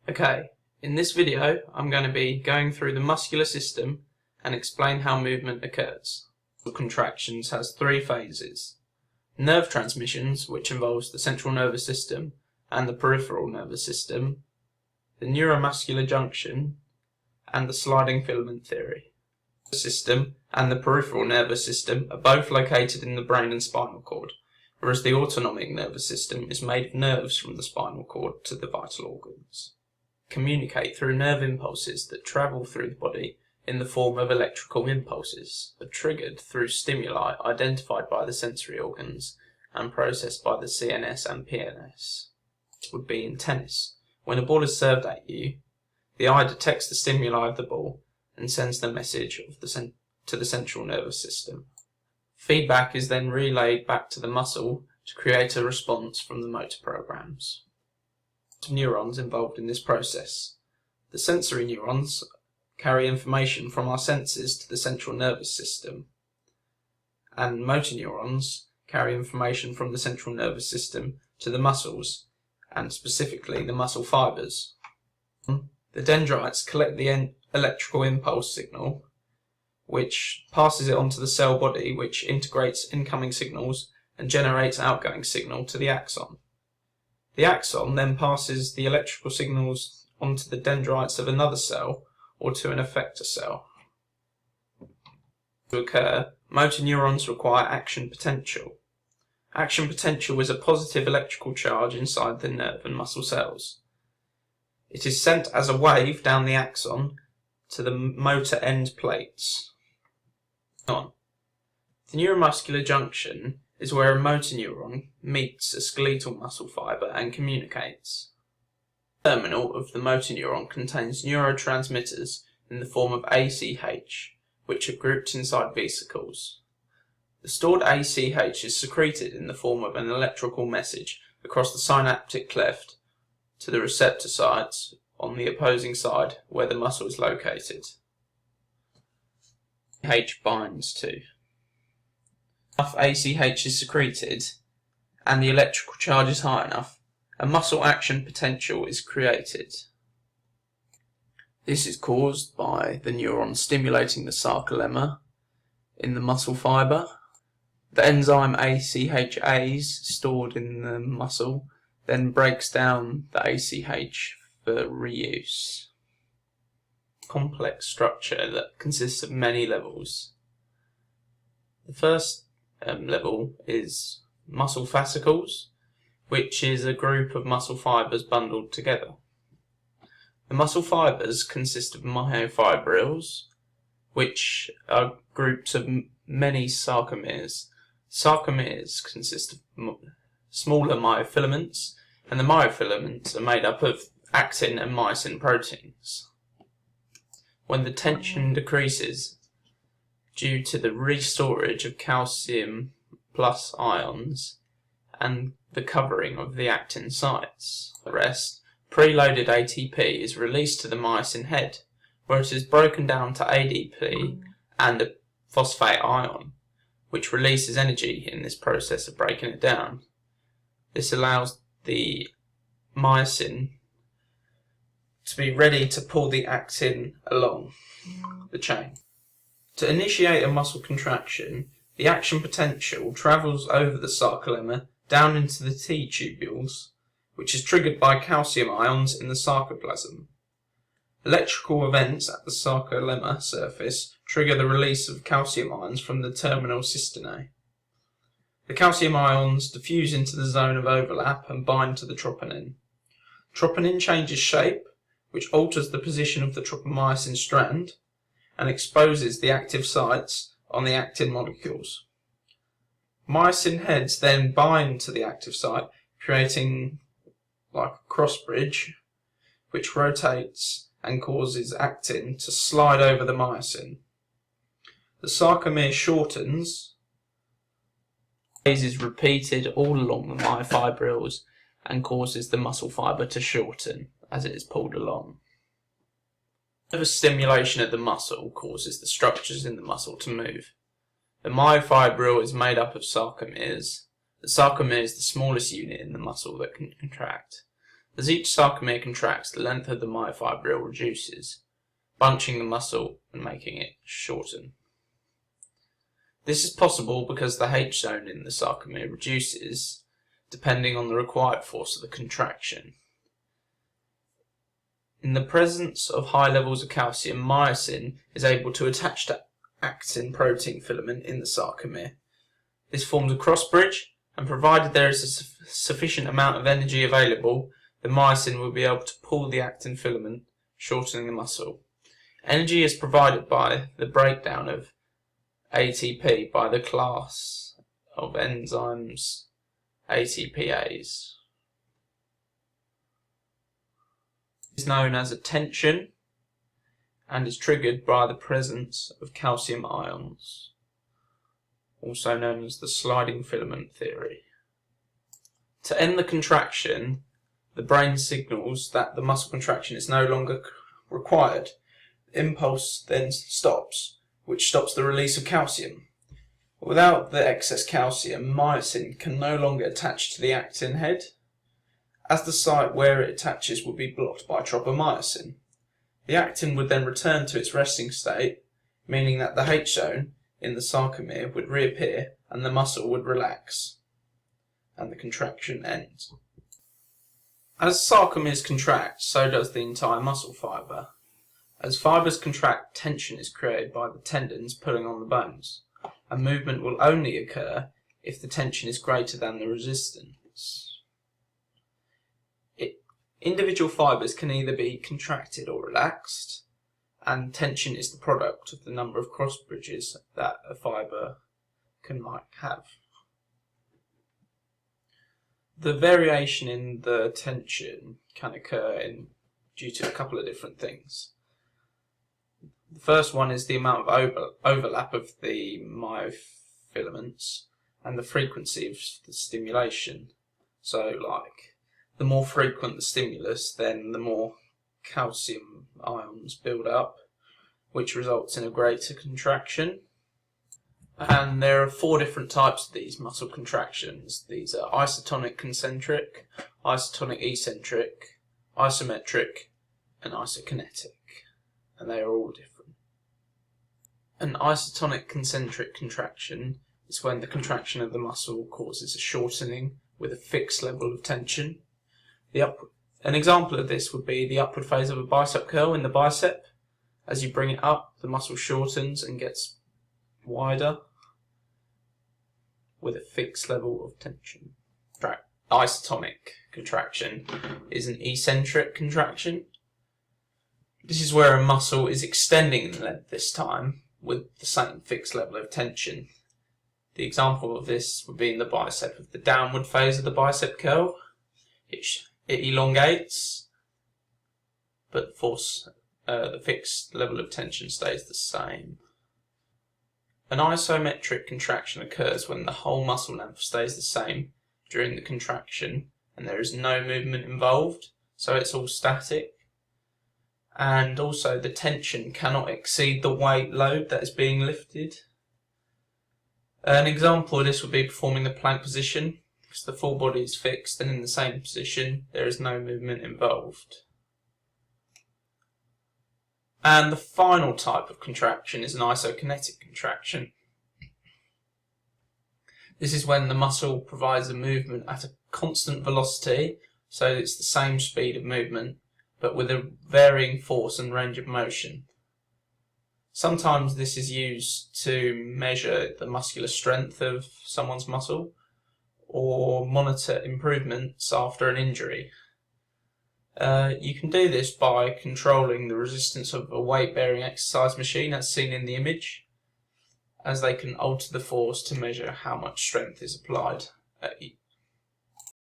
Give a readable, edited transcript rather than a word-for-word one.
Okay, in this video I'm going to be going through the muscular system and explain how movement occurs. Contractions has three phases: nerve transmissions, which involves the central nervous system and the peripheral nervous system, the neuromuscular junction, and the sliding filament theory. The system and the peripheral nervous system are both located in the brain and spinal cord, whereas the autonomic nervous system is made of nerves from the spinal cord to the vital organs. Communicate through nerve impulses that travel through the body in the form of electrical impulses, are triggered through stimuli identified by the sensory organs and processed by the CNS and PNS. This would be in tennis. When a ball is served at you, the eye detects the stimuli of the ball and sends the message to the central nervous system. Feedback is then relayed back to the muscle to create a response from the motor programs. Neurons involved in this process. The sensory neurons carry information from our senses to the central nervous system, and motor neurons carry information from the central nervous system to the muscles, and specifically the muscle fibers. The dendrites collect the electrical impulse signal, which passes it onto the cell body, which integrates incoming signals and generates outgoing signal to the axon. The axon then passes the electrical signals onto the dendrites of another cell or to an effector cell. To occur, motor neurons require action potential. Action potential is a positive electrical charge inside the nerve and muscle cells. It is sent as a wave down the axon to the motor end plates. The neuromuscular junction is where a motor neuron meets a skeletal muscle fiber and communicates. The terminal of the motor neuron contains neurotransmitters in the form of ACH, which are grouped inside vesicles. The stored ACH is secreted in the form of an electrical message across the synaptic cleft to the receptor sites on the opposing side where the muscle is located. ACH binds to. Enough ACH is secreted and the electrical charge is high enough, a muscle action potential is created. This is caused by the neuron stimulating the sarcolemma in the muscle fiber. The enzyme ACHase stored in the muscle then breaks down the ACH for reuse. Complex structure that consists of many levels. The first level is muscle fascicles, which is a group of muscle fibers bundled together. The muscle fibers consist of myofibrils, which are groups of many sarcomeres. Sarcomeres consist of smaller myofilaments, and the myofilaments are made up of actin and myosin proteins. When the tension decreases due to the restorage of calcium plus ions and the covering of the actin sites, the rest, preloaded ATP is released to the myosin head, where it is broken down to ADP and a phosphate ion, which releases energy in this process of breaking it down. This allows the myosin to be ready to pull the actin along the chain. To initiate a muscle contraction, the action potential travels over the sarcolemma down into the T tubules, which is triggered by calcium ions in the sarcoplasm. Electrical events at the sarcolemma surface trigger the release of calcium ions from the terminal cisternae. The calcium ions diffuse into the zone of overlap and bind to the troponin. Troponin changes shape, which alters the position of the tropomyosin strand and exposes the active sites on the actin molecules. Myosin heads then bind to the active site, creating like a cross bridge, which rotates and causes actin to slide over the myosin. The sarcomere shortens. The phase is repeated all along the myofibrils and causes the muscle fiber to shorten as it is pulled along. Nervous stimulation of the muscle causes the structures in the muscle to move. The myofibril is made up of sarcomeres. The sarcomere is the smallest unit in the muscle that can contract. As each sarcomere contracts, the length of the myofibril reduces, bunching the muscle and making it shorten. This is possible because the H zone in the sarcomere reduces depending on the required force of the contraction. In the presence of high levels of calcium, myosin is able to attach to actin protein filament in the sarcomere. This forms a cross bridge, and provided there is a sufficient amount of energy available, the myosin will be able to pull the actin filament, shortening the muscle. Energy is provided by the breakdown of ATP by the class of enzymes ATPase. It is known as a tension and is triggered by the presence of calcium ions, also known as the sliding filament theory. To end the contraction, the brain signals that the muscle contraction is no longer required. The impulse then stops, which stops the release of calcium. Without the excess calcium, myosin can no longer attach to the actin head, as the site where it attaches would be blocked by tropomyosin. The actin would then return to its resting state, meaning that the H zone in the sarcomere would reappear and the muscle would relax, and the contraction ends. As sarcomeres contract, so does the entire muscle fibre. As fibres contract, tension is created by the tendons pulling on the bones, and movement will only occur if the tension is greater than the resistance. Individual fibres can either be contracted or relaxed, and tension is the product of the number of cross bridges that a fibre might have. The variation in the tension can occur due to a couple of different things. The first one is the amount of overlap of the myofilaments and the frequency of the stimulation. So, the more frequent the stimulus, then the more calcium ions build up, which results in a greater contraction. And there are 4 different types of these muscle contractions. These are isotonic concentric, isotonic eccentric, isometric, and isokinetic. And they are all different. An isotonic concentric contraction is when the contraction of the muscle causes a shortening with a fixed level of tension. An example of this would be the upward phase of a bicep curl in the bicep. As you bring it up, the muscle shortens and gets wider with a fixed level of tension. Isotonic contraction is an eccentric contraction. This is where a muscle is extending in length this time with the same fixed level of tension. The example of this would be in the bicep of the downward phase of the bicep curl. It elongates, but the fixed level of tension stays the same. An isometric contraction occurs when the whole muscle length stays the same during the contraction and there is no movement involved, so it's all static. And also the tension cannot exceed the weight load that is being lifted. An example of this would be performing the plank position, because the full body is fixed and in the same position there is no movement involved. And the final type of contraction is an isokinetic contraction. This is when the muscle provides a movement at a constant velocity, so it's the same speed of movement, but with a varying force and range of motion. Sometimes this is used to measure the muscular strength of someone's muscle, or monitor improvements after an injury. You can do this by controlling the resistance of a weight-bearing exercise machine as seen in the image, as they can alter the force to measure how much strength is applied